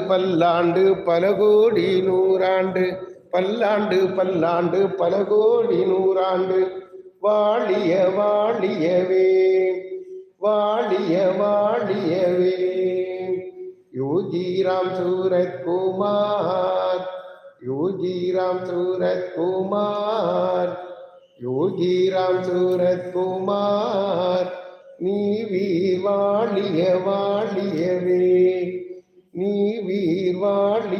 பல்லாண்டு பல கோடி நூறாண்டு, பல்லாண்டு பல்லாண்டு பல கோடி நூறாண்டு, வாழிய வாழியவே வாழிய வாழியவே. யோகிராம் சூரத்குமார், யோகிராம் சூரத்குமார், யோகிராம் சூரத்குமார், நீ வீர் வாழிய வாழியவே, நீ வீர் வாழிய